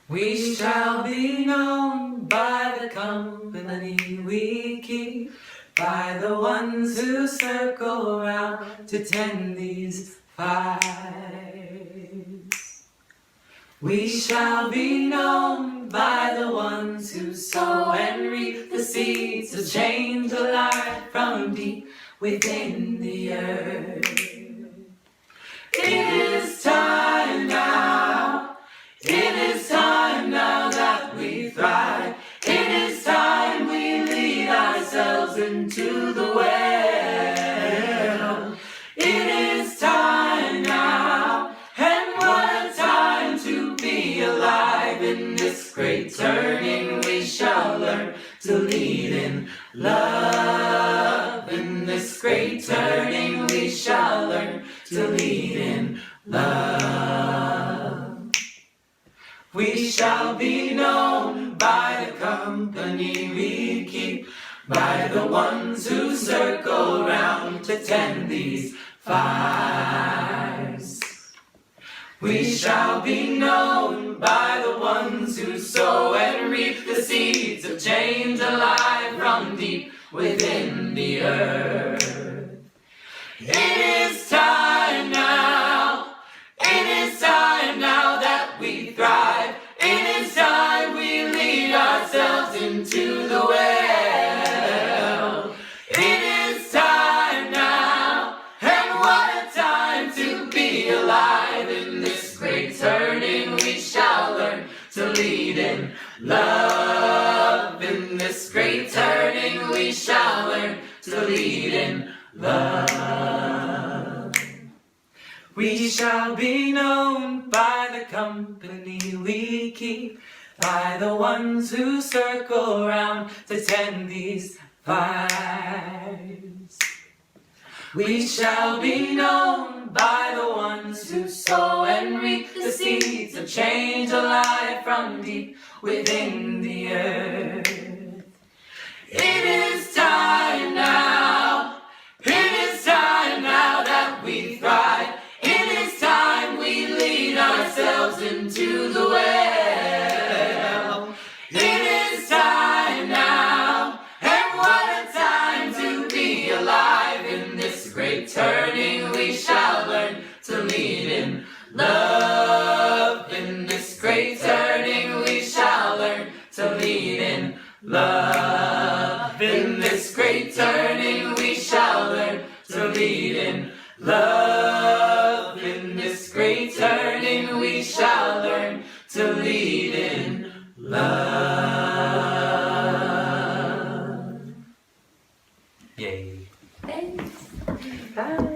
We shall be known by the company we keep, by the ones who circle around to tend these fires. We shall be known by the ones who sow and reap the seeds of change alive from deep within the earth. It is time now. It is time now that we thrive. It is time we lead ourselves into the well. It is time now, and what a time to be alive. In this great turning we shall learn to lead in love. In this great turning we shall learn to lead in love. We shall be known by the company we keep, by the ones who circle round to tend these fires. We shall be known by the ones who sow and reap the seeds of change alive from deep within the earth. It is time now. It is time now that we thrive. It is time we lead ourselves into the well. It is time now, and what a time to be alive. In this great turning we shall learn to lead in love. In this great turning we shall learn to lead in love. We shall be known by the company we keep, by the ones who circle round to tend these fires. We shall be known by the ones who sow and reap the seeds of change alive from deep within the earth. It is time now. It is time now that we thrive. It is time we lead ourselves into the well. It is time now, and what a time to be alive. In this great turning we shall learn to lead in love. In this great turning we shall learn to lead in love. In this great turning we shall learn to lead in love. In this great turning we shall learn to lead in love. Yay. Thanks. Bye.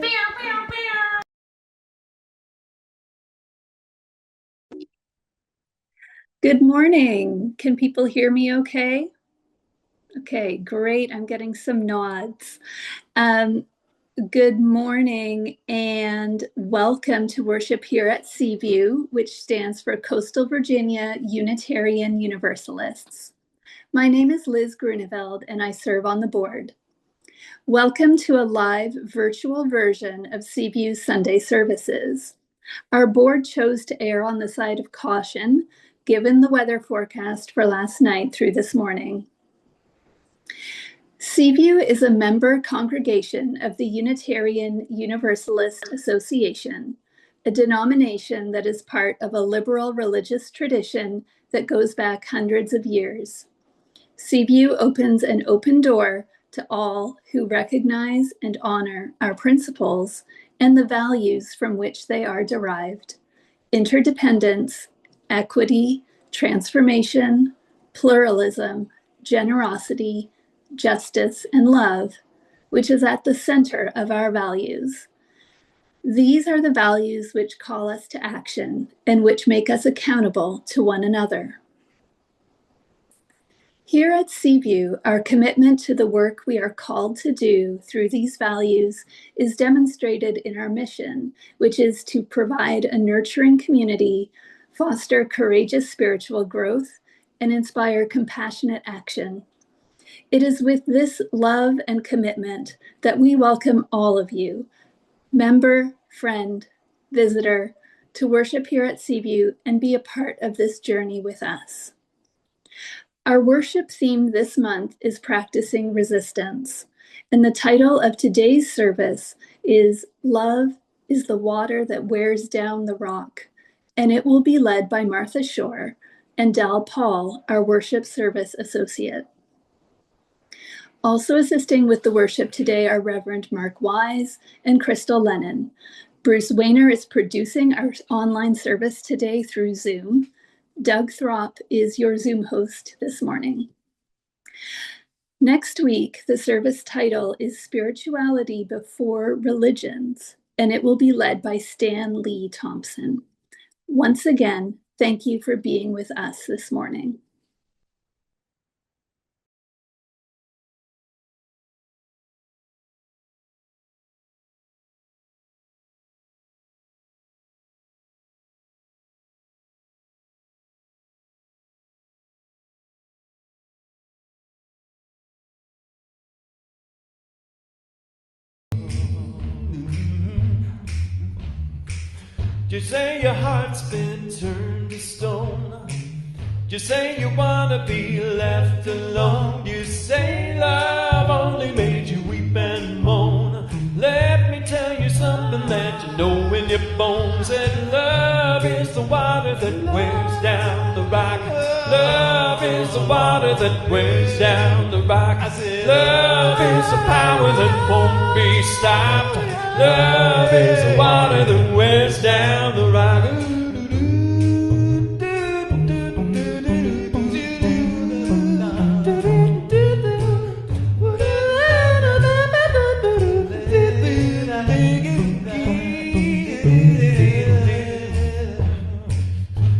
Good morning. Can people hear me okay? Okay, great. I'm getting some nods. Good morning and welcome to worship here at CVUU, which stands for Coastal Virginia Unitarian Universalists. My name is Liz Grunewald and I serve on the board. Welcome to a live virtual version of CVUU Sunday services. Our board chose to err on the side of caution, given the weather forecast for last night through this morning. CVUU is a member congregation of the Unitarian Universalist Association, a denomination that is part of a liberal religious tradition that goes back hundreds of years. CVUU opens an open door to all who recognize and honor our principles and the values from which they are derived: interdependence, equity, transformation, pluralism, generosity, justice, and love, which is at the center of our values. These are the values which call us to action and which make us accountable to one another. Here at CVUU, our commitment to the work we are called to do through these values is demonstrated in our mission, which is to provide a nurturing community, foster courageous spiritual growth, and inspire compassionate action. It is with this love and commitment that we welcome all of you, member, friend, visitor, to worship here at CVUU and be a part of this journey with us. Our worship theme this month is Practicing Resistance, and the title of today's service is Love is the Water That Wears Down the Rock, and it will be led by Martha Shore and Dal Paul, our worship service associate. Also assisting with the worship today are Reverend Mark Wise and Crystal Lennon. Bruce Weiner is producing our online service today through Zoom. Doug Throp is your Zoom host this morning. Next week, the service title is Spirituality Before Religions, and it will be led by Stan Lee Thompson. Once again, thank you for being with us this morning. You say your heart's been turned to stone. You say you wanna be left alone. You say love only made you weep and moan. Let me tell you something that you know in your bones. That love is the water that wears down the rock. Love is the water that wears down the rock. Love is the power that won't be stopped. Love is the water that wears down the rock.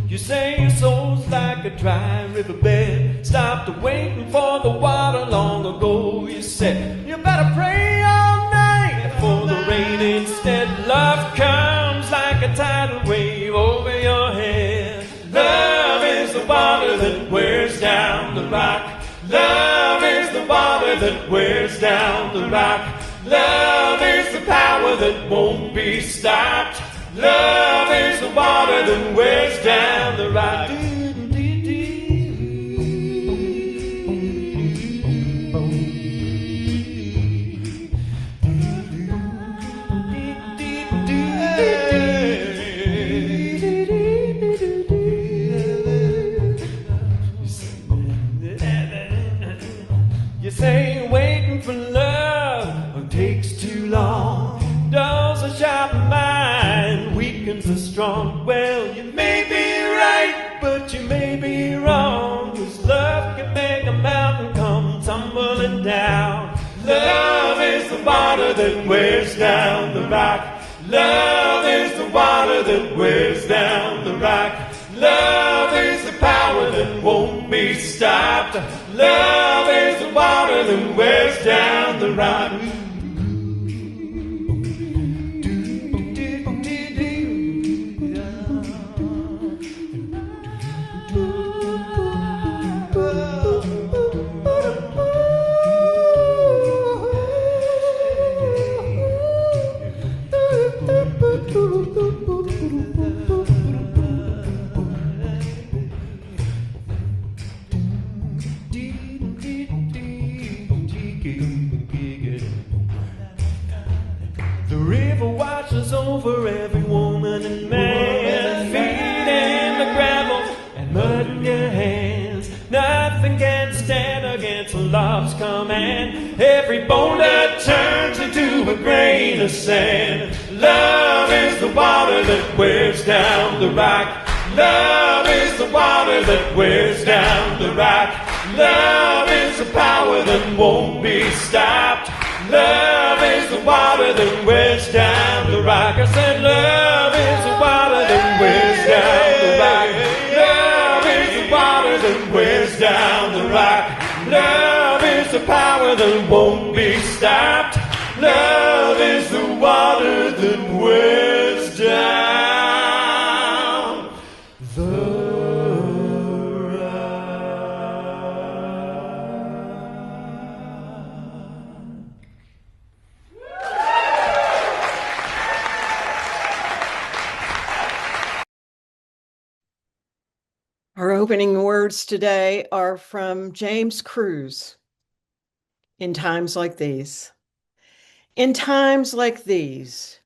You say your soul's like a dry riverbed. Stopped waiting for the water long ago. You said you better pray all night for the rain instead. Love comes like a tidal wave over your head. Love is the water that wears down the rock. Love is the water that wears down the rock. Love is the power that won't be stopped. Love is the water that wears down the rock. You say waiting for love takes too long. Dulls a sharp mind, weakens the strong. Well, you may be right, but you may be wrong. 'Cause love can make a mountain come tumbling down. Love is the water that wears down the rock. Love is the water that wears down the rock. Love is the power that won't be stopped. Love is the water that wears down the rock. The river washes over every woman and man, feet in the gravel and mud in your hands. Nothing can stand against love's command. Every boulder turns into a grain of sand. Love is the water that wears down the rock. Love is the water that wears down the rock. Love is the power that won't be stopped. Love is the water that wears down the rock. I said love is the water that wears down the rock. Love is the water that wears down the rock. Love is the power that won't be stopped. Love is the water that wears down the rock. opening words today are from James Cruz. In times like these. In times like these,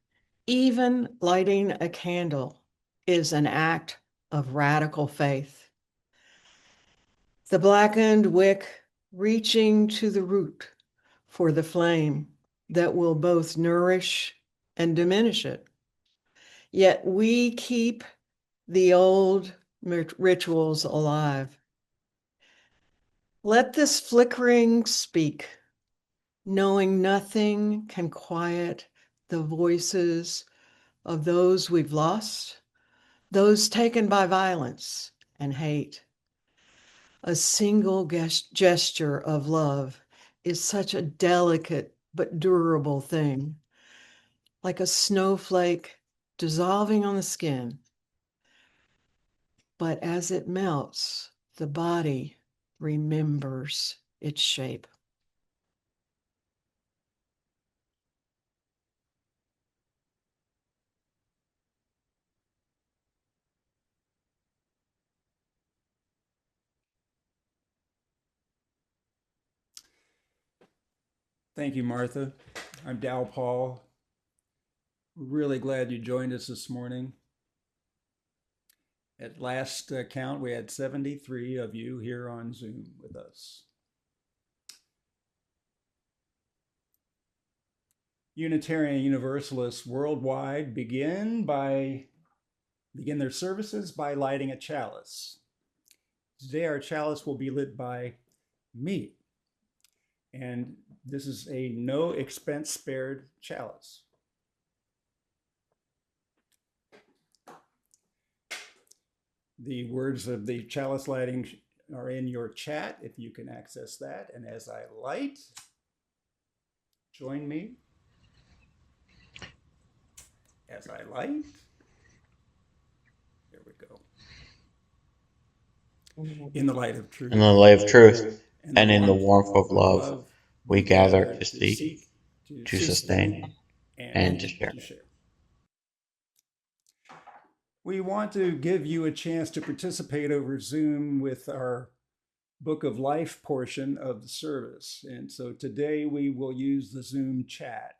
even lighting a candle is an act of radical faith. The blackened wick reaching to the root for the flame that will both nourish and diminish it. Yet we keep the old rituals alive. Let this flickering speak, knowing nothing can quiet the voices of those we've lost, those taken by violence and hate. A single gesture of love is such a delicate but durable thing, like a snowflake dissolving on the skin. But as it melts, the body remembers its shape. Thank you, Martha. I'm Dal Paul. Really glad you joined us this morning. At last count, we had 73 of you here on Zoom with us. Unitarian Universalists worldwide begin their services by lighting a chalice. Today our chalice will be lit by me. And this is a no expense spared chalice. The words of the chalice lighting are in your chat if you can access that. And as I light, join me. As I light, there we go. In the light of truth. In the light of truth and in the warmth of love, we gather to seek, to sustain, and to share. We want to give you a chance to participate over Zoom with our Book of Life portion of the service. And so today we will use the Zoom chat.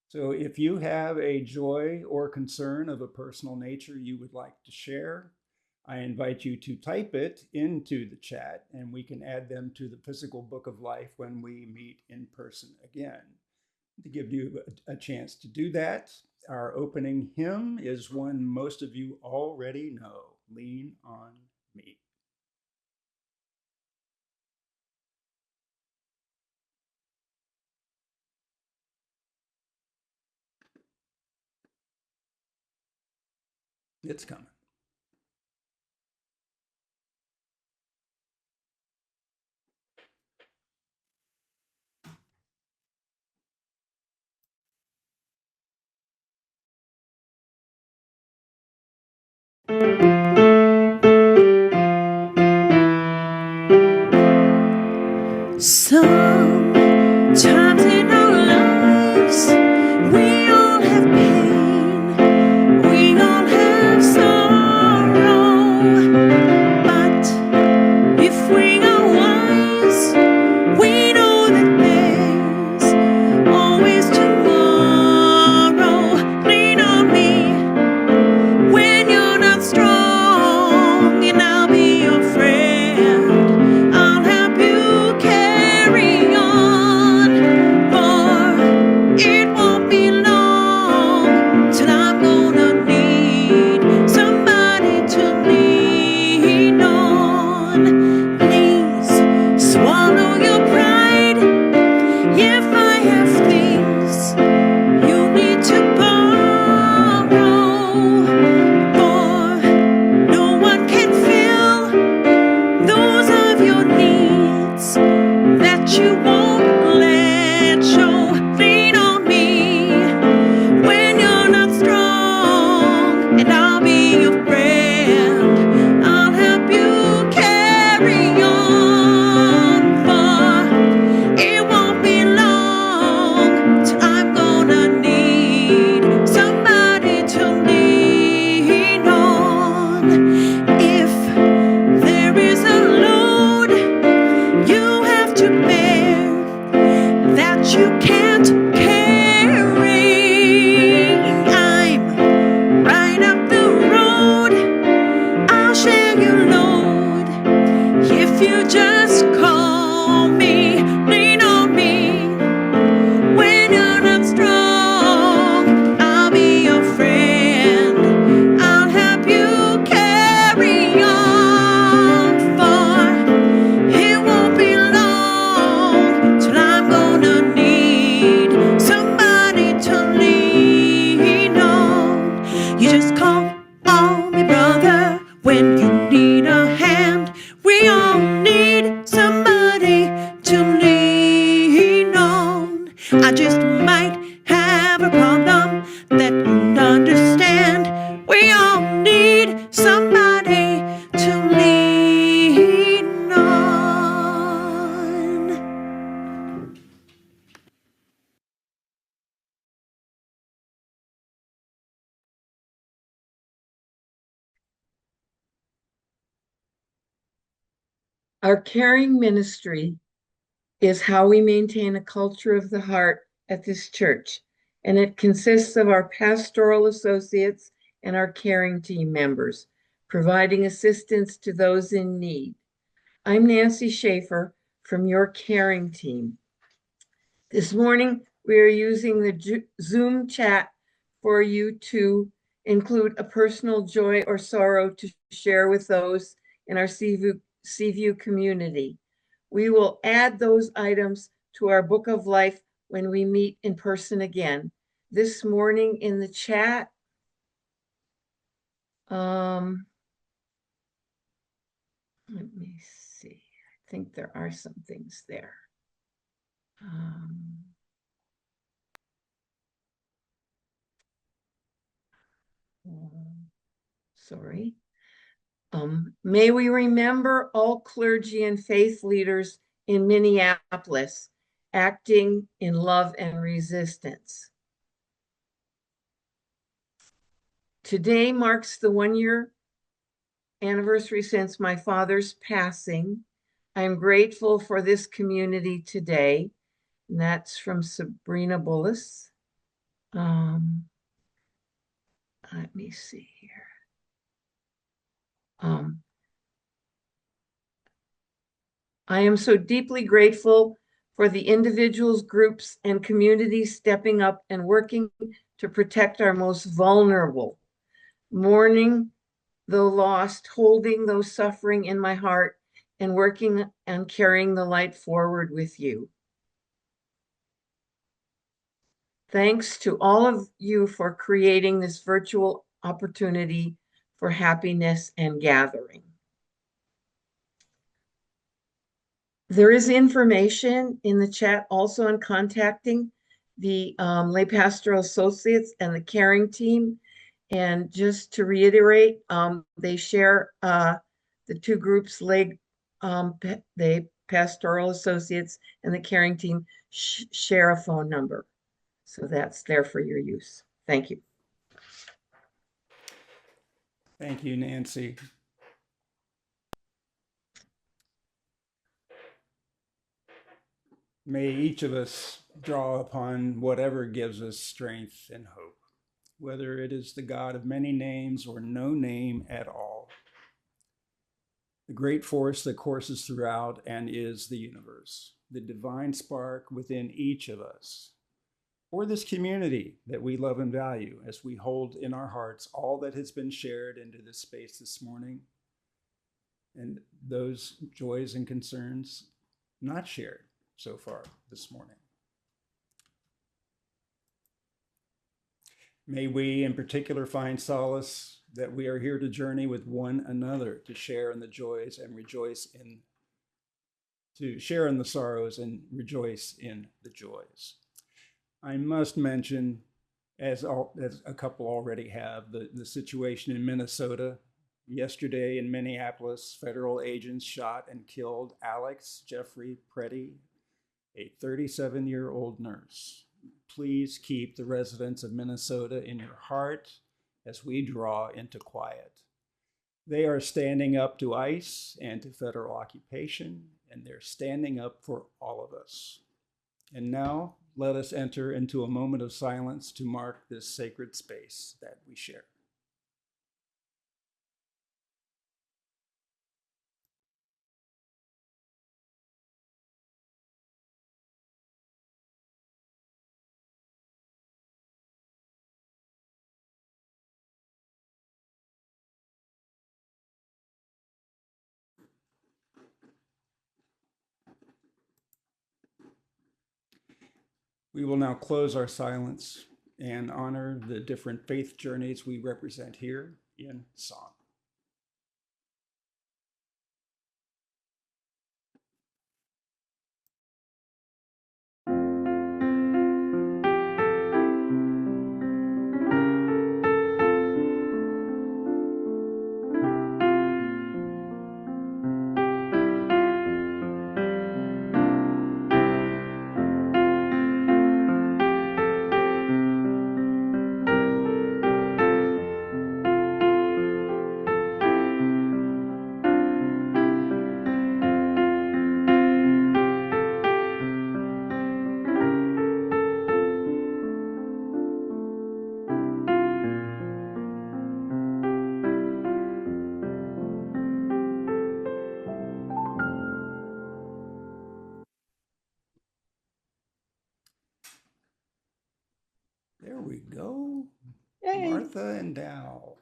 So if you have a joy or concern of a personal nature you would like to share, I invite you to type it into the chat and we can add them to the physical Book of Life when we meet in person again. To give you a chance to do that, our opening hymn is one most of you already know, Lean on Me. It's coming. Sometimes in our lives, we all have pain, we all have sorrow, but if we are wise, we know that there's always tomorrow. Lean on me when you're not strong, and I'll be your friend. I'll help you carry You just call on me, brother, when you need a hand. We all need somebody to lean on. I just might have a problem that you'll understand. We all need somebody to lean on. Our caring ministry is how we maintain a culture of the heart at this church, and it consists of our pastoral associates and our caring team members, providing assistance to those in need. I'm Nancy Schaefer from your caring team. This morning, we are using the Zoom chat for you to include a personal joy or sorrow to share with those in our CVUU community. We will add those items to our book of life when we meet in person again. This morning in the chat, let me see. I think there are some things there. Sorry. May we remember all clergy and faith leaders in Minneapolis acting in love and resistance. Today marks the 1-year anniversary since my father's passing. I'm grateful for this community today. And that's from Sabrina Bullis. Let me see here. I am so deeply grateful for the individuals, groups, and communities stepping up and working to protect our most vulnerable, mourning the lost, holding those suffering in my heart, and working and carrying the light forward with you. Thanks to all of you for creating this virtual opportunity for happiness and gathering. There is information in the chat also on contacting the lay pastoral associates and the caring team. And just to reiterate, they share the two groups, the pastoral associates and the caring team share a phone number. So that's there for your use. Thank you. Thank you, Nancy. May each of us draw upon whatever gives us strength and hope, whether it is the God of many names or no name at all, the great force that courses throughout and is the universe, the divine spark within each of us, or this community that we love and value as we hold in our hearts all that has been shared into this space this morning, and those joys and concerns not shared so far this morning. May we in particular find solace that we are here to journey with one another, to share in the joys and rejoice in, to share in the sorrows and rejoice in the joys. I must mention, as a couple already have, the situation in Minnesota. Yesterday in Minneapolis, federal agents shot and killed Alex Jeffrey Preddy, a 37-year-old nurse. Please keep the residents of Minnesota in your heart as we draw into quiet. They are standing up to ICE and to federal occupation, and they're standing up for all of us. And now let us enter into a moment of silence to mark this sacred space that we share. We will now close our silence and honor the different faith journeys we represent here in song. There we go. Yay. Martha and Dow.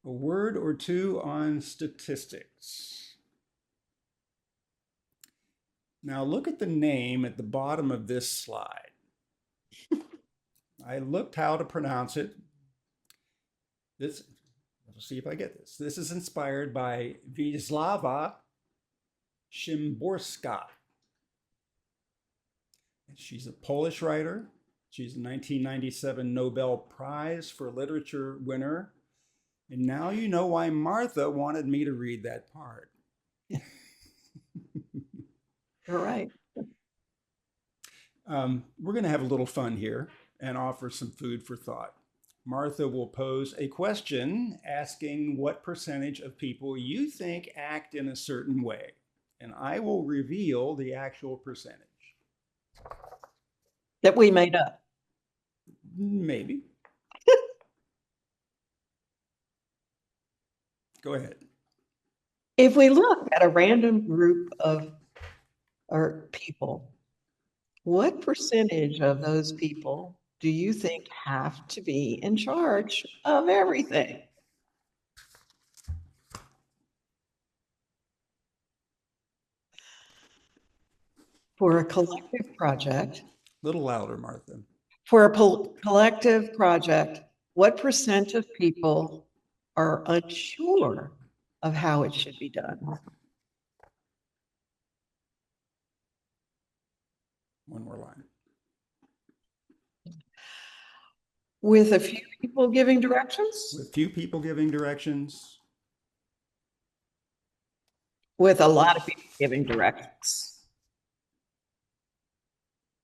A word or two on statistics. Now look at the name at the bottom of this slide. I looked how to pronounce it. Let's see if I get this. This is inspired by Wisława Szymborska. She's a Polish writer. She's a 1997 Nobel Prize for Literature winner. And now you know why Martha wanted me to read that part. All right. We're going to have a little fun here and offer some food for thought. Martha will pose a question asking what percentage of people you think act in a certain way. And I will reveal the actual percentage. That we made up. Maybe. Go ahead. If we look at a random group of people, what percentage of those people do you think have to be in charge of everything? For a collective project. A little louder, Martha. For a collective project, what percent of people are unsure of how it should be done? One more line. With a few people giving directions? With few people giving directions. With a lot of people giving directions.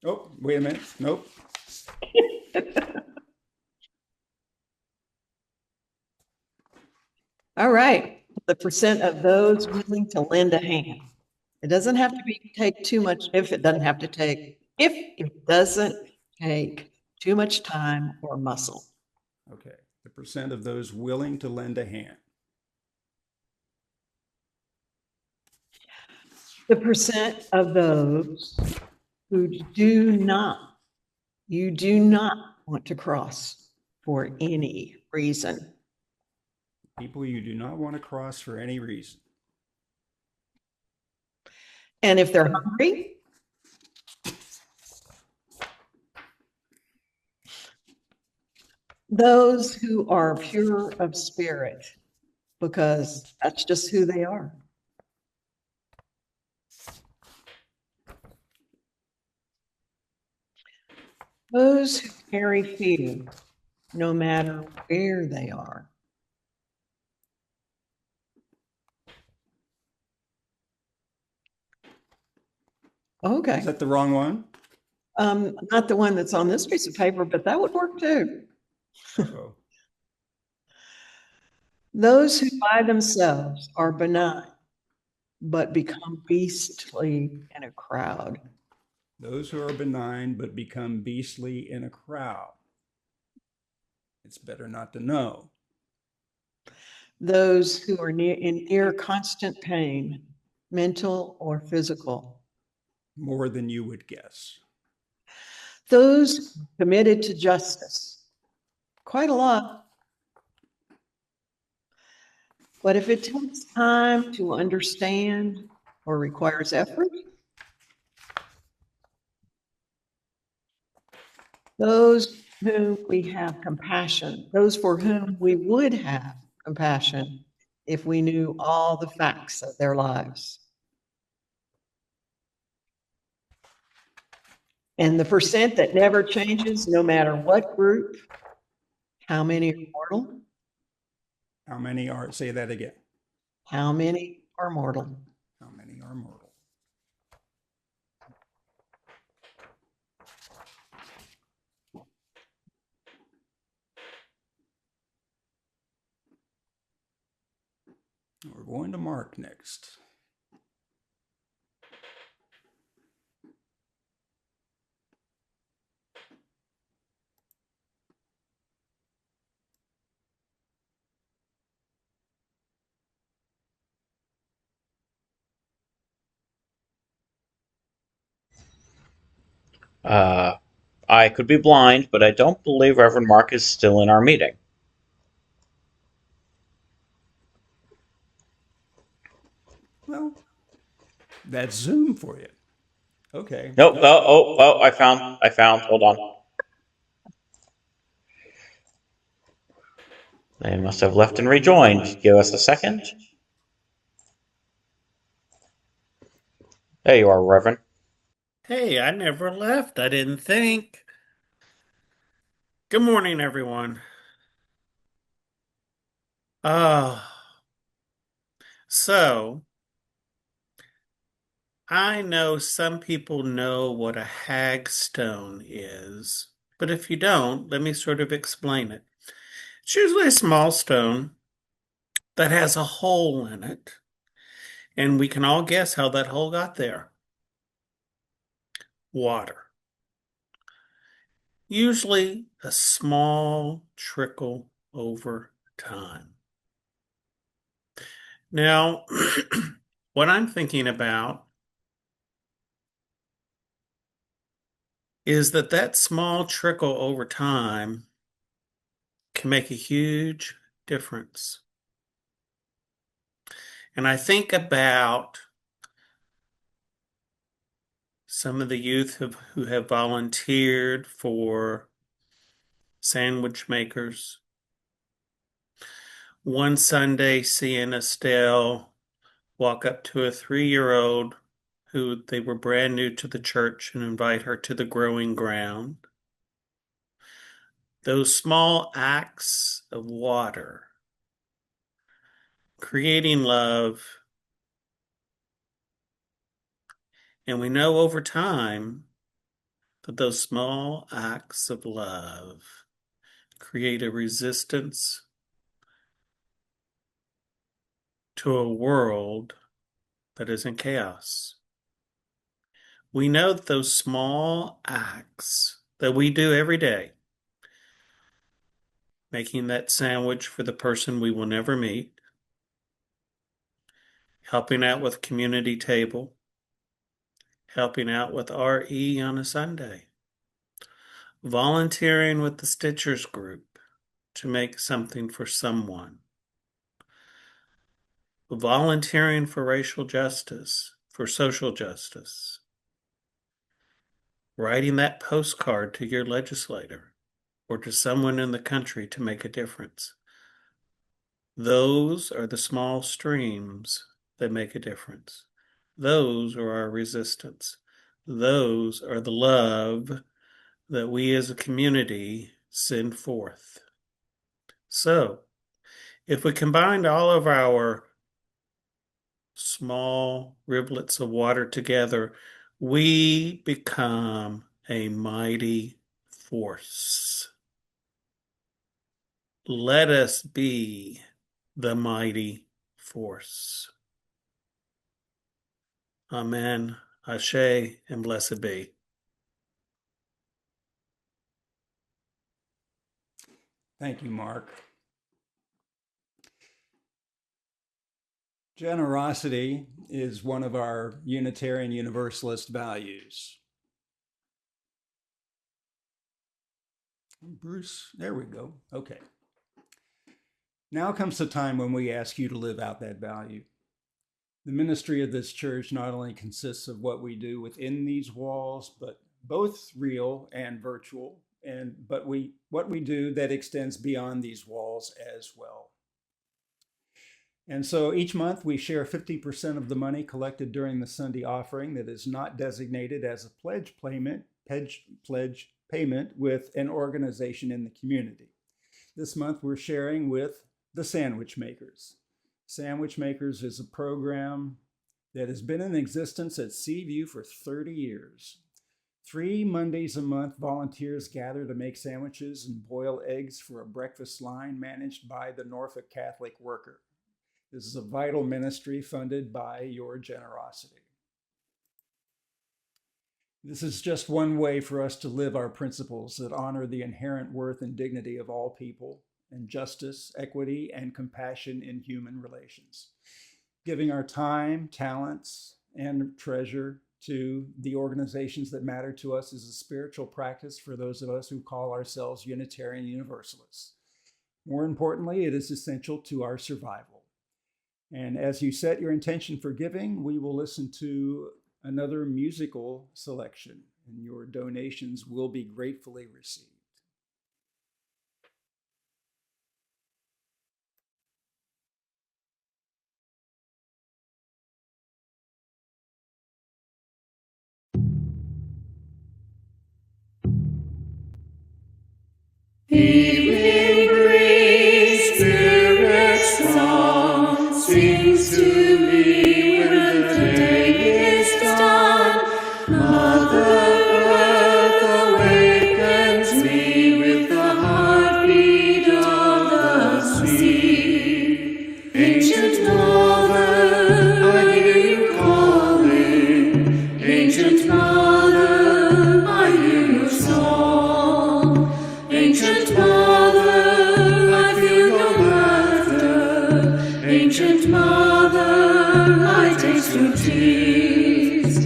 Oh, wait a minute. Nope. All right. The percent of those willing to lend a hand. It doesn't have to take too much if it doesn't take too much time or muscle. Okay. The percent of those willing to lend a hand. The percent of those who you do not want to cross for any reason. People you do not want to cross for any reason. And if they're hungry, those who are pure of spirit, because that's just who they are. Those who carry fear, no matter where they are. Okay. Is that the wrong one? Not the one that's on this piece of paper, but that would work too. Uh-oh. Those who by themselves are benign, but become beastly in a crowd. Those who are benign but become beastly in a crowd. It's better not to know. Those who are in near constant pain, mental or physical. More than you would guess. Those committed to justice. Quite a lot. But if it takes time to understand or requires effort, those whom we have compassion, those for whom we would have compassion if we knew all the facts of their lives. And the percent that never changes, no matter what group, how many are mortal? How many are, say that again. How many are mortal? How many are mortal? We're going to Mark next. I could be blind, but I don't believe Reverend Mark is still in our meeting. Well, that's Zoom for you. Okay. Nope. Oh, I found. Hold on. They must have left and rejoined. Give us a second. There you are, Reverend. Hey, I never left. I didn't think. Good morning, everyone. So I know some people know what a hagstone is, but if you don't, let me sort of explain it. It's usually a small stone that has a hole in it, and we can all guess how that hole got there. Water. Usually a small trickle over time. Now, what I'm thinking about is that small trickle over time can make a huge difference. And I think about some of the youth who have volunteered for sandwich makers. One Sunday, seeing Estelle walk up to a 3-year-old who they were brand new to the church and invite her to the growing ground. Those small acts of water, creating love. And we know over time that those small acts of love create a resistance to a world that is in chaos. We know that those small acts that we do every day, making that sandwich for the person we will never meet, helping out with community table, helping out with RE on a Sunday, volunteering with the Stitchers group to make something for someone, volunteering for racial justice, for social justice, writing that postcard to your legislator or to someone in the country to make a difference. Those are the small streams that make a difference. Those are our resistance. Those are the love that we as a community send forth. So, if we combined all of our small rivulets of water together, we become a mighty force. Let us be the mighty force. Amen, Ashe, and blessed be. Thank you, Mark. Generosity is one of our Unitarian Universalist values. Bruce, there we go. Okay. Now comes the time when we ask you to live out that value. The ministry of this church not only consists of what we do within these walls, but both real and virtual, but what we do that extends beyond these walls as well. And so each month we share 50% of the money collected during the Sunday offering that is not designated as a pledge payment with an organization in the community. This month we're sharing with the Sandwich Makers. Sandwich Makers is a program that has been in existence at CVUU for 30 years. 3 Mondays a month, volunteers gather to make sandwiches and boil eggs for a breakfast line managed by the Norfolk Catholic Worker. This is a vital ministry funded by your generosity. This is just one way for us to live our principles that honor the inherent worth and dignity of all people, and justice, equity, and compassion in human relations. Giving our time, talents, and treasure to the organizations that matter to us is a spiritual practice for those of us who call ourselves Unitarian Universalists. More importantly, it is essential to our survival. And as you set your intention for giving, we will listen to another musical selection, and your donations will be gratefully received. Evening breeze, spirit song, sings to me when the day is done. Mother Earth awakens me with the heartbeat of the sea. Ancient Mother, I hear you calling. Ancient Mother, I hear your song. Ancient Mother, I feel your laughter. Ancient Mother, I taste your tears.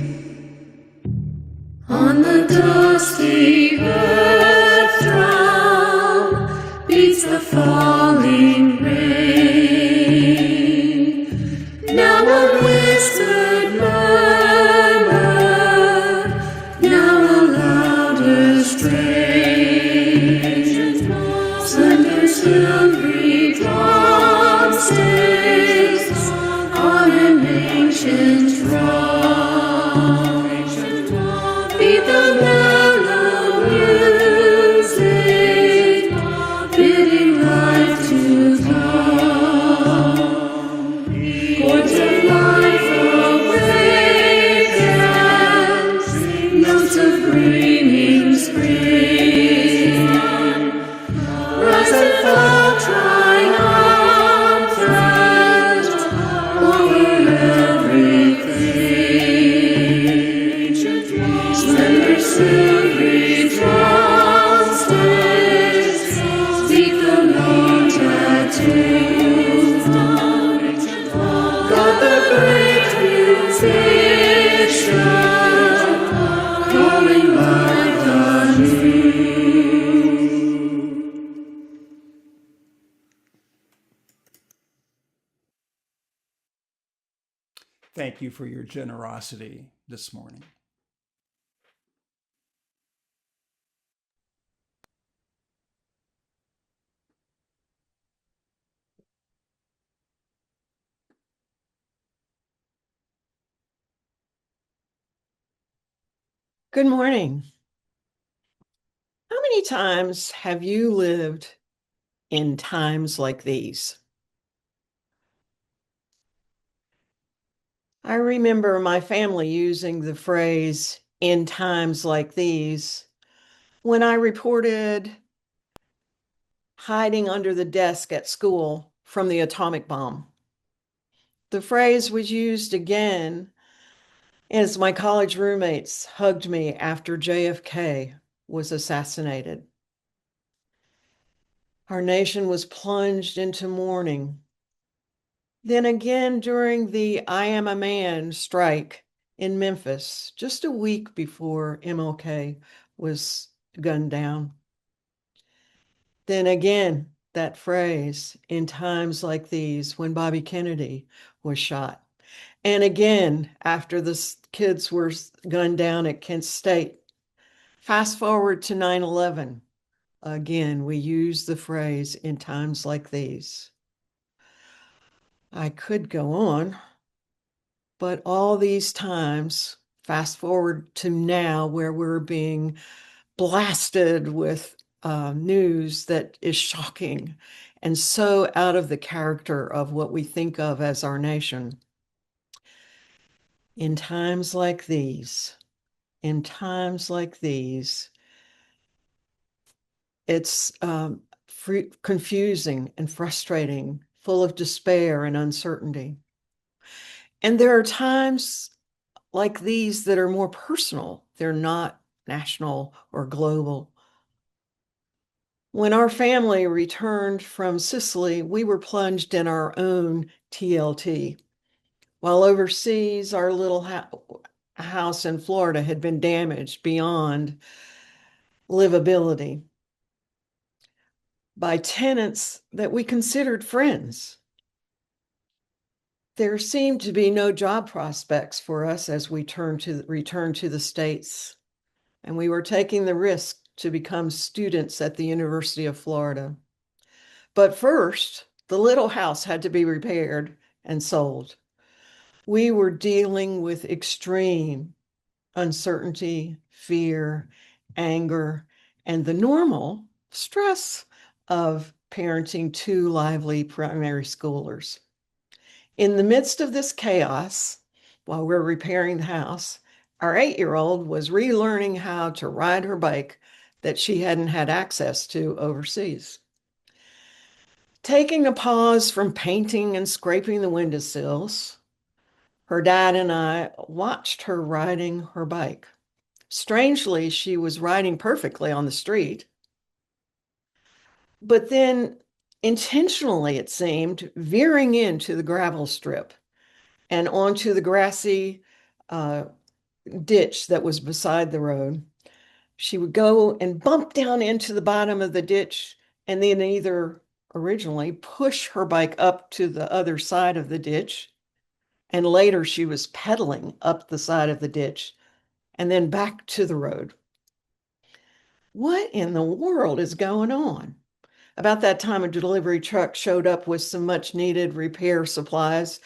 On the dusty earth drum beats the falling rain. Now a whispered murmur, now a louder strain. Slender silvery drumsticks on an ancient drum. Beat the mellow music, bidding life to come. Chords of life awaken, notes of greening spring. Rise and fall triumphant over everything. Slender silvery drumsticks speak the long tattoo. God the great musician, calling life anew. Thank you for your generosity this morning. Good morning. How many times have you lived in times like these? I remember my family using the phrase "in times like these" when I reported hiding under the desk at school from the atomic bomb. The phrase was used again as my college roommates hugged me after JFK was assassinated. Our nation was plunged into mourning. Then again during the I Am a Man strike in Memphis, just a week before MLK was gunned down. Then again, that phrase, in times like these, when Bobby Kennedy was shot. And again, after the kids were gunned down at Kent State. Fast forward to 9/11, Again, we use the phrase in times like these. I could go on, but all these times, fast forward to now where we're being blasted with news that is shocking and so out of the character of what we think of as our nation. In times like these, it's confusing and frustrating, full of despair and uncertainty. And there are times like these that are more personal. They're not national or global. When our family returned from Sicily, we were plunged in our own TLT. While overseas, our little house in Florida had been damaged beyond livability by tenants that we considered friends. There seemed to be no job prospects for us as we returned to the States, and we were taking the risk to become students at the University of Florida. But first, the little house had to be repaired and sold. We were dealing with extreme uncertainty, fear, anger, and the normal stress of parenting two lively primary schoolers. In the midst of this chaos, while we're repairing the house, our 8-year-old was relearning how to ride her bike that she hadn't had access to overseas. Taking a pause from painting and scraping the windowsills, her dad and I watched her riding her bike. Strangely, she was riding perfectly on the street. But then, intentionally, it seemed, veering into the gravel strip and onto the grassy ditch that was beside the road. She would go and bump down into the bottom of the ditch and then either originally push her bike up to the other side of the ditch, and later she was pedaling up the side of the ditch and then back to the road. What in the world is going on? About that time, a delivery truck showed up with some much needed repair supplies,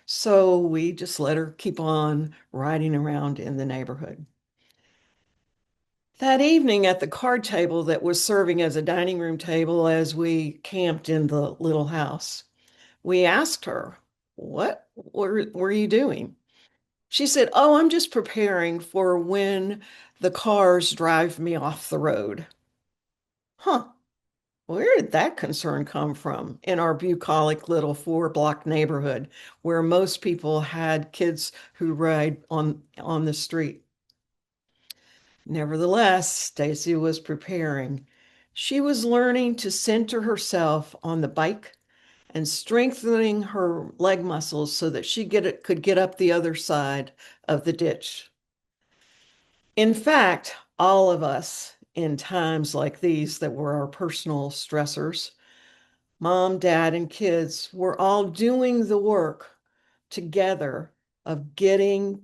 so we just let her keep on riding around in the neighborhood. That evening at the card table that was serving as a dining room table as we camped in the little house, we asked her, what were you doing? She said, oh, I'm just preparing for when the cars drive me off the road. Huh. Where did that concern come from in our bucolic little 4-block neighborhood where most people had kids who ride on the street? Nevertheless, Stacy was preparing. She was learning to center herself on the bike and strengthening her leg muscles so that she could get up the other side of the ditch. In fact, all of us in times like these that were our personal stressors, mom, dad, and kids were all doing the work together of getting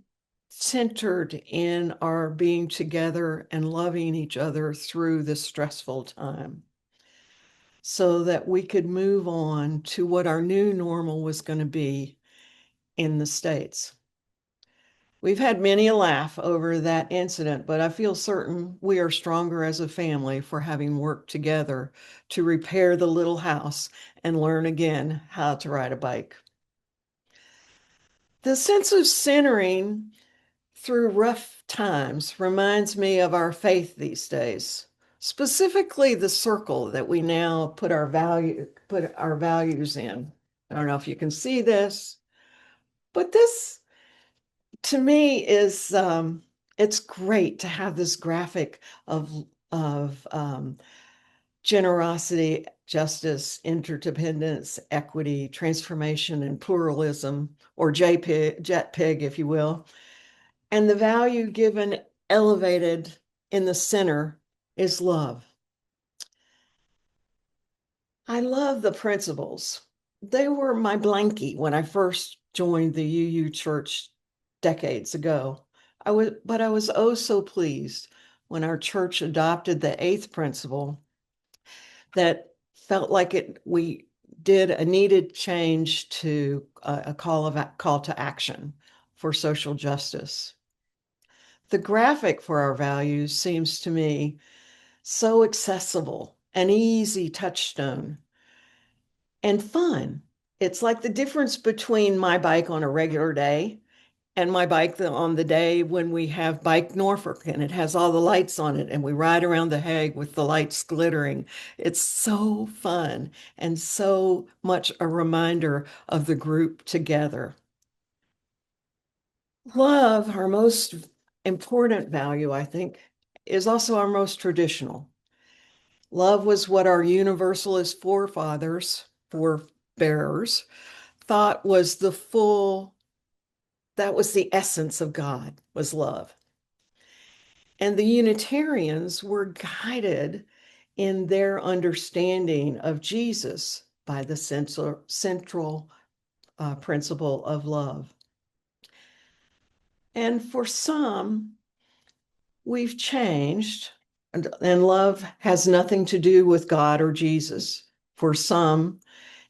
centered in our being together and loving each other through this stressful time so that we could move on to what our new normal was going to be in the States. We've had many a laugh over that incident, but I feel certain we are stronger as a family for having worked together to repair the little house and learn again how to ride a bike. The sense of centering through rough times reminds me of our faith these days, specifically the circle that we now put our values in. I don't know if you can see this, but this to me is it's great to have this graphic of generosity, justice, interdependence, equity, transformation, and pluralism, or JPEG, if you will. And the value given elevated in the center is love. I love the principles. They were my blankie when I first joined the UU Church decades ago. But I was oh so pleased when our church adopted the 8th principle that felt like we did a needed change to a call to action for social justice. The graphic for our values seems to me so accessible, an easy touchstone, and fun. It's like the difference between my bike on a regular day and my bike on the day when we have Bike Norfolk and it has all the lights on it and we ride around the Hague with the lights glittering. It's so fun and so much a reminder of the group together. Love, our most important value, I think, is also our most traditional. Love was what our Universalist forebearers thought was that was the essence of God, was love. And the Unitarians were guided in their understanding of Jesus by the central principle of love. And for some, we've changed, and love has nothing to do with God or Jesus. For some,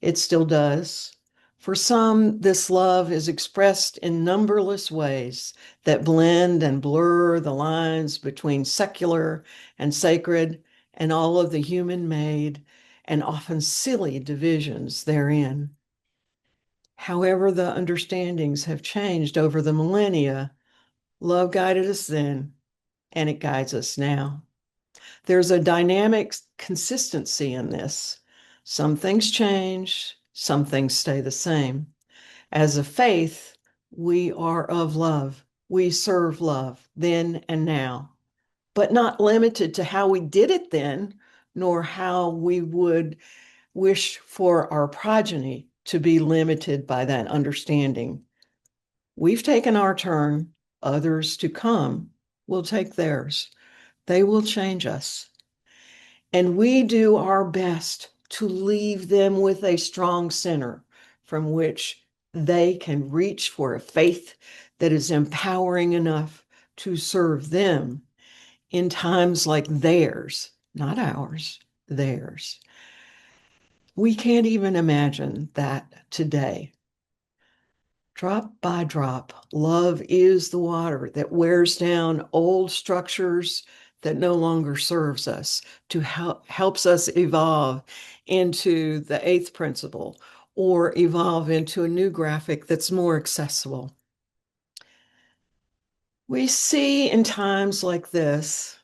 it still does. For some, this love is expressed in numberless ways that blend and blur the lines between secular and sacred and all of the human-made and often silly divisions therein. However, the understandings have changed over the millennia. Love guided us then, and it guides us now. There's a dynamic consistency in this. Some things change, some things stay the same. As a faith, we are of love. We serve love then and now, but not limited to how we did it then, nor how we would wish for our progeny to be limited by that understanding. We've taken our turn. Others to come will take theirs. They will change us. And we do our best to leave them with a strong center from which they can reach for a faith that is empowering enough to serve them in times like theirs, not ours, theirs. We can't even imagine that today. Drop by drop, love is the water that wears down old structures that no longer serves us, to helps us evolve into the eighth principle or evolve into a new graphic that's more accessible. We see in times like this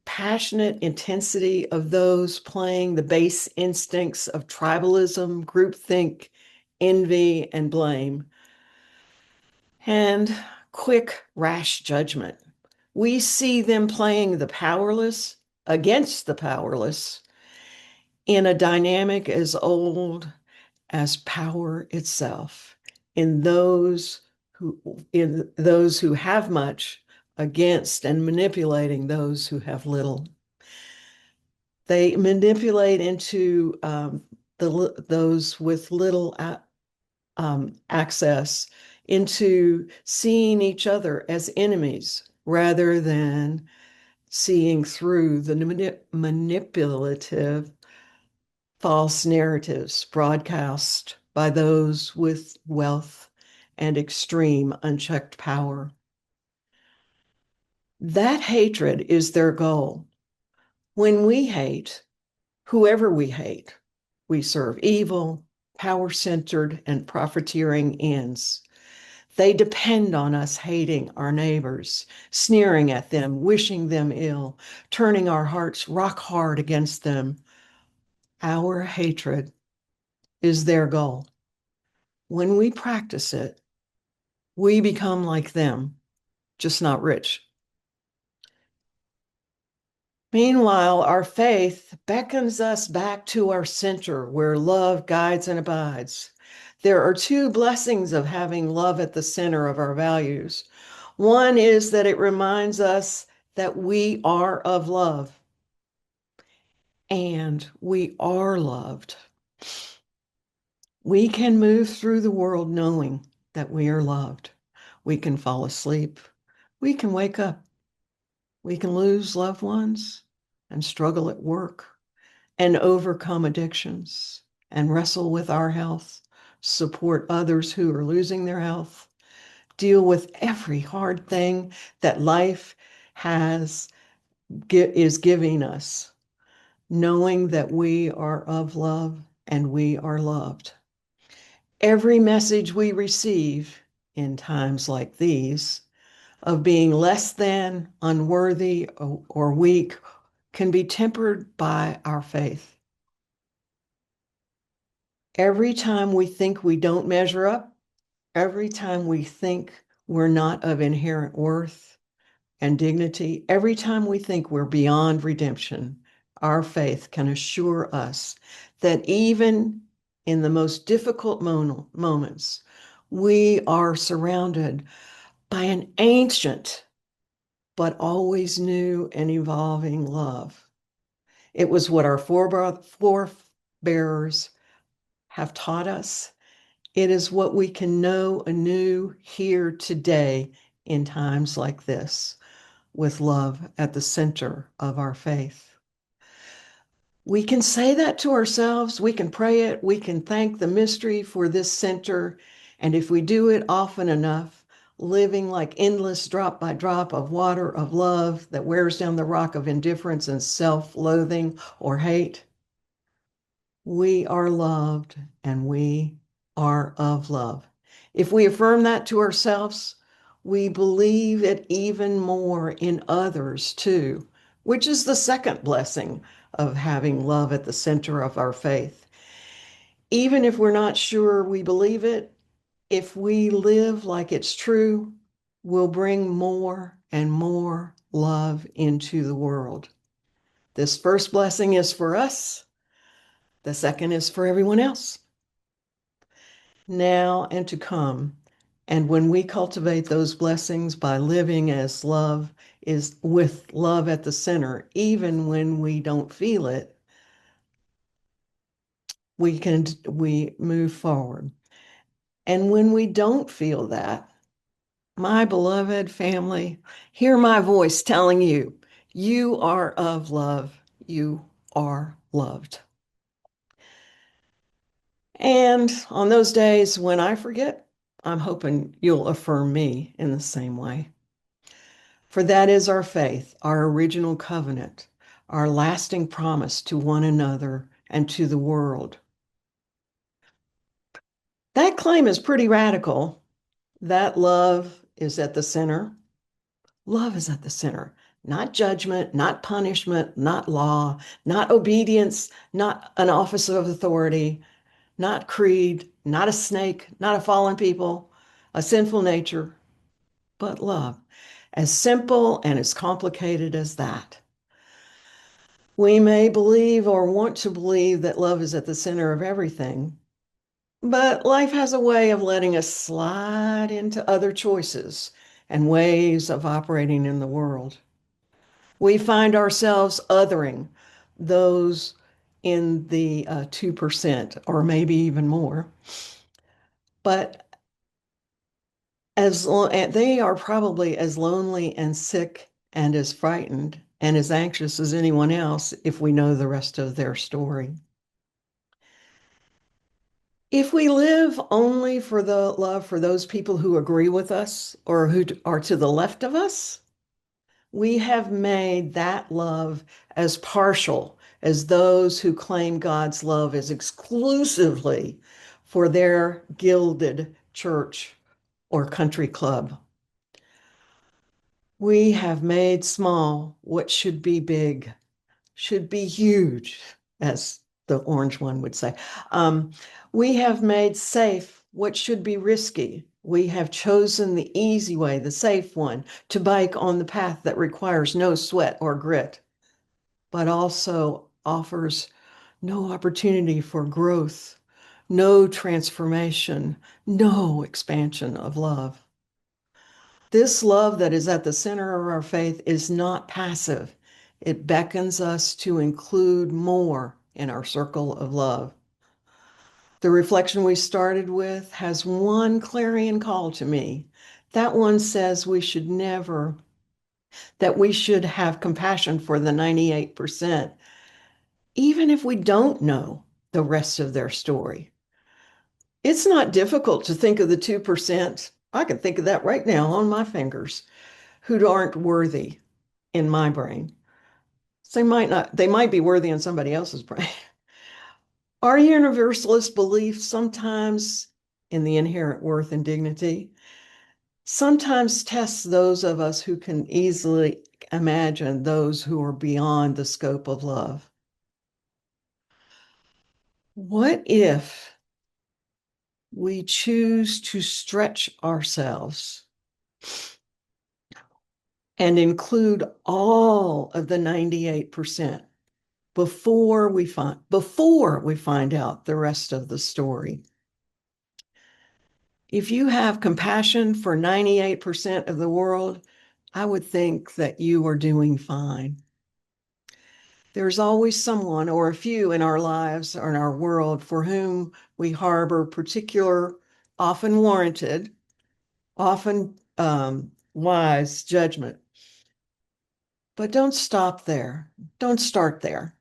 passionate intensity of those playing the base instincts of tribalism, groupthink, envy, and blame, and quick, rash judgment. We see them playing the powerless against the powerless in a dynamic as old as power itself, in those who have much against and manipulating those who have little. They manipulate into those with little access into seeing each other as enemies rather than seeing through the manipulative false narratives broadcast by those with wealth and extreme unchecked power. That hatred is their goal. When we hate, whoever we hate, we serve evil, power-centered, and profiteering ends. They depend on us hating our neighbors, sneering at them, wishing them ill, turning our hearts rock hard against them. Our hatred is their goal. When we practice it, we become like them, just not rich. Meanwhile, our faith beckons us back to our center where love guides and abides. There are two blessings of having love at the center of our values. One is that it reminds us that we are of love and we are loved. We can move through the world knowing that we are loved. We can fall asleep. We can wake up. We can lose loved ones and struggle at work and overcome addictions and wrestle with our health, support others who are losing their health, deal with every hard thing that life is giving us, knowing that we are of love and we are loved. Every message we receive in times like these of being less than, unworthy, or weak can be tempered by our faith. Every time we think we don't measure up, every time we think we're not of inherent worth and dignity, every time we think we're beyond redemption, our faith can assure us that even in the most difficult moments, we are surrounded by an ancient but always new and evolving love. It was what our forebears have taught us. It is what we can know anew here today in times like this, with love at the center of our faith. We can say that to ourselves, we can pray it, we can thank the mystery for this center, and if we do it often enough, living like endless drop by drop of water of love that wears down the rock of indifference and self-loathing or hate, we are loved and we are of love. If we affirm that to ourselves, we believe it even more in others too, which is the second blessing of having love at the center of our faith. Even if we're not sure we believe it, if we live like it's true, we'll bring more and more love into the world. This first blessing is for us. The second is for everyone else. Now and to come. And when we cultivate those blessings by living as love is with love at the center, even when we don't feel it, we move forward. And when we don't feel that, my beloved family, hear my voice telling you, you are of love, you are loved. And on those days when I forget, I'm hoping you'll affirm me in the same way. For that is our faith, our original covenant, our lasting promise to one another and to the world. That claim is pretty radical. That love is at the center. Love is at the center, not judgment, not punishment, not law, not obedience, not an office of authority, not creed, not a snake, not a fallen people, a sinful nature, but love. As simple and as complicated as that. We may believe or want to believe that love is at the center of everything, but life has a way of letting us slide into other choices and ways of operating in the world. We find ourselves othering those in the 2% or maybe even more. But they are probably as lonely and sick and as frightened and as anxious as anyone else if we know the rest of their story. If we live only for the love for those people who agree with us or who are to the left of us, we have made that love as partial as those who claim God's love is exclusively for their gilded church or country club. We have made small what should be big, should be huge, as the orange one would say. We have made safe what should be risky. We have chosen the easy way, the safe one, to bike on the path that requires no sweat or grit, but also offers no opportunity for growth, no transformation, no expansion of love. This love that is at the center of our faith is not passive. It beckons us to include more in our circle of love. The reflection we started with has one clarion call to me. That one says that we should have compassion for the 98%, even if we don't know the rest of their story. It's not difficult to think of the 2%. I can think of that right now on my fingers, who aren't worthy in my brain. So they might be worthy in somebody else's brain. Our universalist belief sometimes in the inherent worth and dignity sometimes tests those of us who can easily imagine those who are beyond the scope of love. What if we choose to stretch ourselves and include all of the 98% before we find out the rest of the story? If you have compassion for 98% of the world, I would think that you are doing fine. There's always someone or a few in our lives or in our world for whom we harbor particular, often warranted, often wise judgment. But don't stop there. Don't start there.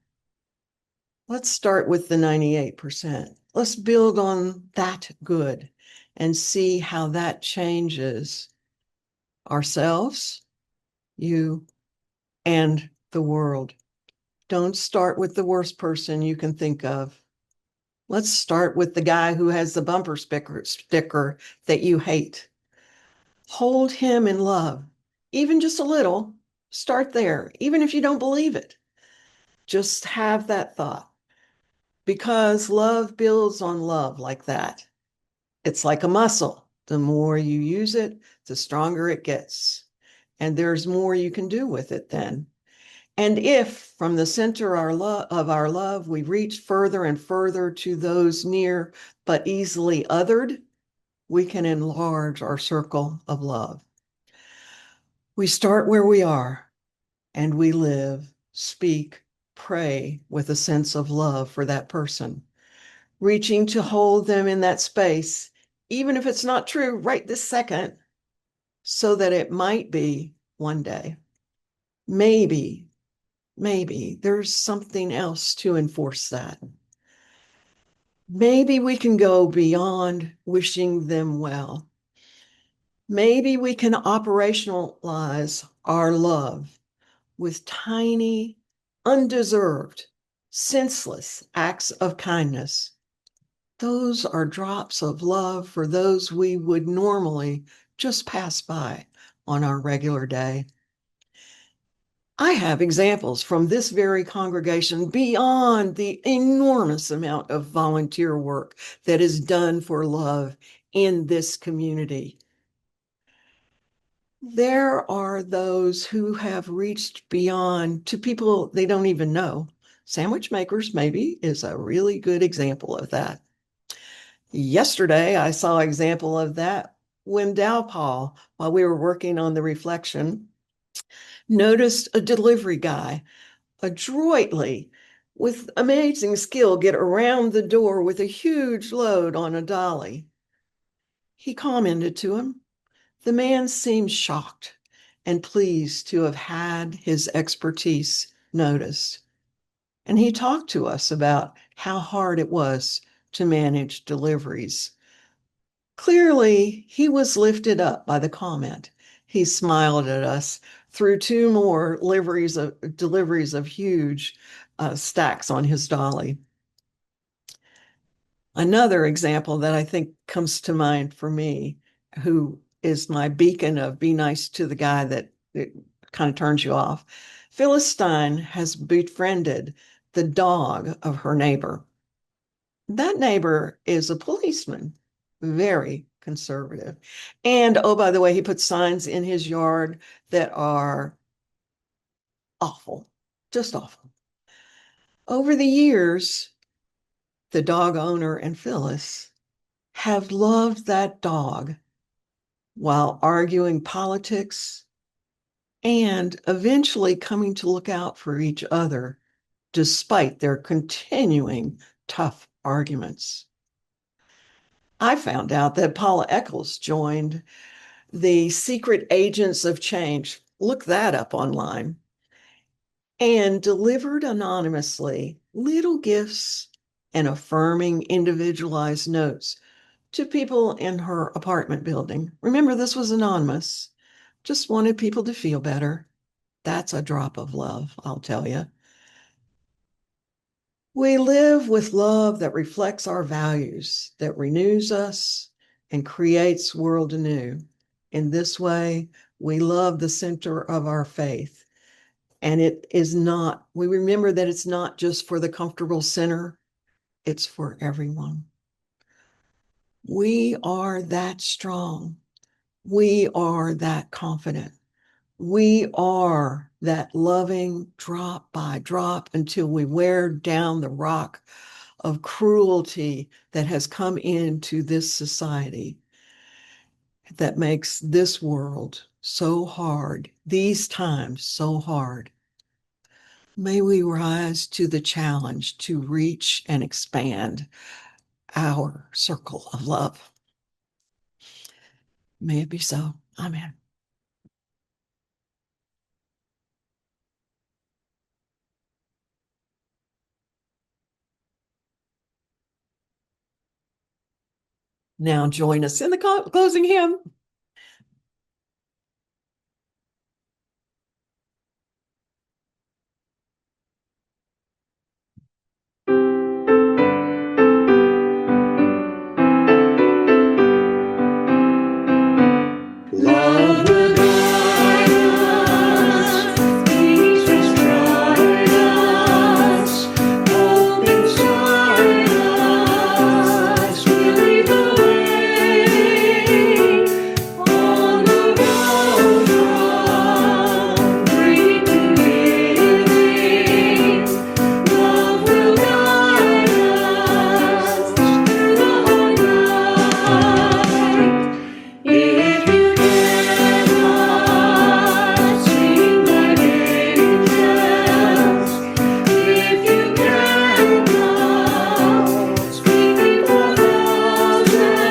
Let's start with the 98%. Let's build on that good and see how that changes ourselves, you, and the world. Don't start with the worst person you can think of. Let's start with the guy who has the bumper sticker that you hate. Hold him in love, even just a little. Start there, even if you don't believe it. Just have that thought, because love builds on love like that. It's like a muscle. The more you use it, the stronger it gets. And there's more you can do with it then. And if from the center of our love, we reach further and further to those near but easily othered, we can enlarge our circle of love. We start where we are, and we live, speak, pray with a sense of love for that person, reaching to hold them in that space, even if it's not true right this second, so that it might be one day. Maybe there's something else to enforce that. Maybe we can go beyond wishing them well. Maybe we can operationalize our love with tiny, undeserved, senseless acts of kindness. Those are drops of love for those we would normally just pass by on our regular day. I have examples from this very congregation beyond the enormous amount of volunteer work that is done for love in this community. There are those who have reached beyond to people they don't even know. Sandwich makers maybe is a really good example of that. Yesterday, I saw an example of that when Dowpaul, while we were working on the reflection, noticed a delivery guy adroitly, with amazing skill, get around the door with a huge load on a dolly. He commented to him. The man seemed shocked and pleased to have had his expertise noticed. And he talked to us about how hard it was to manage deliveries. Clearly, he was lifted up by the comment. He smiled at us through two more deliveries of huge stacks on his dolly. Another example that I think comes to mind for me, who is my beacon of be nice to the guy that it kind of turns you off. Phyllis Stein has befriended the dog of her neighbor. That neighbor is a policeman, very conservative. And oh, by the way, he puts signs in his yard that are awful, just awful. Over the years, the dog owner and Phyllis have loved that dog while arguing politics and eventually coming to look out for each other despite their continuing tough arguments. I found out that Paula Eccles joined the Secret Agents of Change. Look that up online. and delivered anonymously little gifts and affirming individualized notes to people in her apartment building. Remember, this was anonymous, just wanted people to feel better. That's a drop of love, I'll tell you. We live with love that reflects our values, that renews us and creates world anew. In this way, we love the center of our faith. And it is not, we remember that it's not just for the comfortable sinner, it's for everyone. We are that strong. We are that confident. We are that loving drop by drop until we wear down the rock of cruelty that has come into this society that makes this world so hard, these times so hard. May we rise to the challenge to reach and expand our circle of love. May it be so. Amen. Now join us in the closing hymn. Love will guide us, peace will stride us, hope inside us will lead the way on the road from greed to giving. Love will guide us through the hard night. If you cannot sing like angels, if you cannot speak before thousands,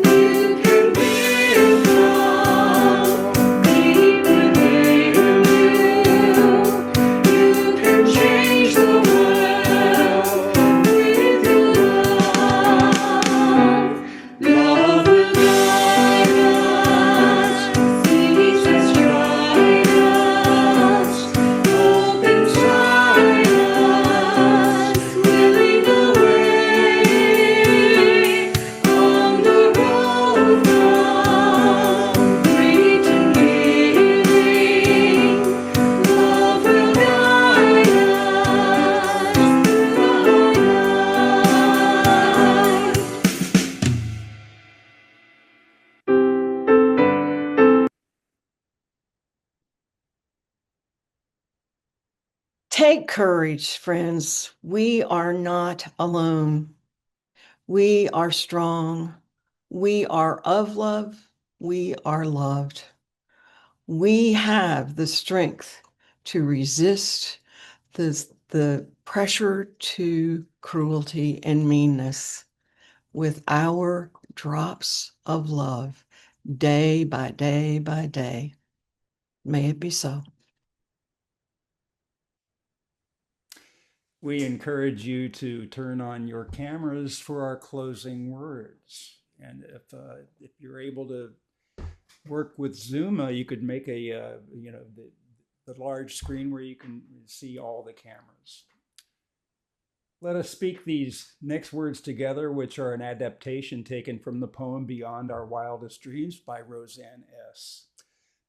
you can give from deep within you. You can change the world with your love. Love will guide us, peace will stride us, hope inside us will lead the way on the road from greed to giving. Love will guide us through the hard night. Take courage, friends. We are not alone. We are strong. We are of love. We are loved. We have the strength to resist the pressure to cruelty and meanness with our drops of love, day by day by day. May it be so. We encourage you to turn on your cameras for our closing words. And if you're able to work with Zoom, you could make a the large screen where you can see all the cameras. Let us speak these next words together, which are an adaptation taken from the poem Beyond Our Wildest Dreams by Roseanne S.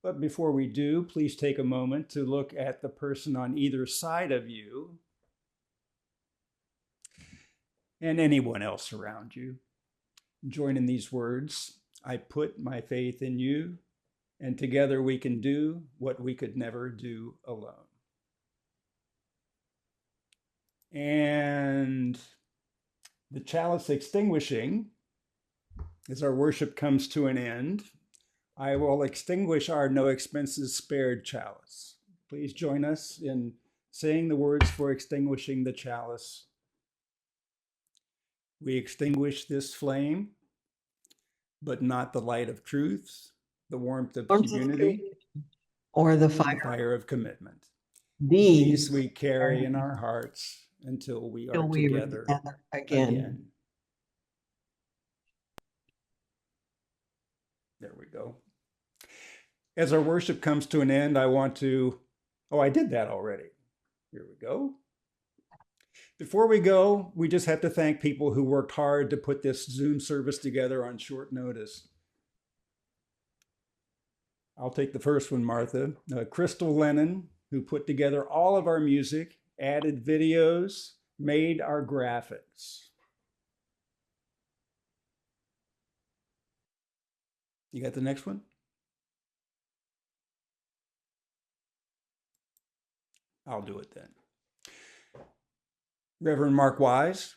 But before we do, please take a moment to look at the person on either side of you and anyone else around you. Join in these words. I put my faith in you, and together we can do what we could never do alone. And the chalice extinguishing, as our worship comes to an end, I will extinguish our no expenses spared chalice. Please join us in saying the words for extinguishing the chalice. We extinguish this flame, but not the light of truth, the warmth of community, or the fire fire of commitment. These we carry in our hearts until we are together again. There we go. As our worship comes to an end, I want to, I did that already. Here we go. Before we go, we just have to thank people who worked hard to put this Zoom service together on short notice. I'll take the first one, Martha. Crystal Lennon, who put together all of our music, added videos, made our graphics. You got the next one? I'll do it then. Reverend Mark Wise,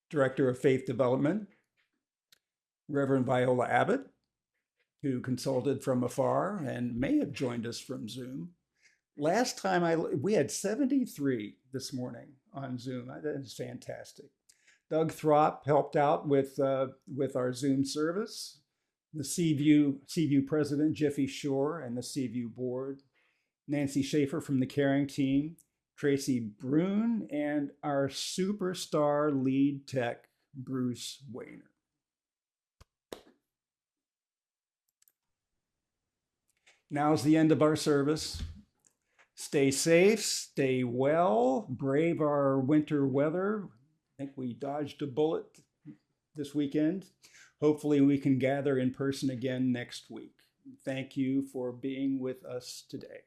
Director of Faith Development. Reverend Viola Abbott, who consulted from afar and may have joined us from Zoom. Last time we had 73 this morning on Zoom. That is fantastic. Doug Throp helped out with our Zoom service. The CVUU President, Jiffy Shore, and the CVUU Board. Nancy Schaefer from the Caring Team. Tracy Brune, and our superstar lead tech, Bruce Wayner. Now's the end of our service. Stay safe, stay well, brave our winter weather. I think we dodged a bullet this weekend. Hopefully we can gather in person again next week. Thank you for being with us today.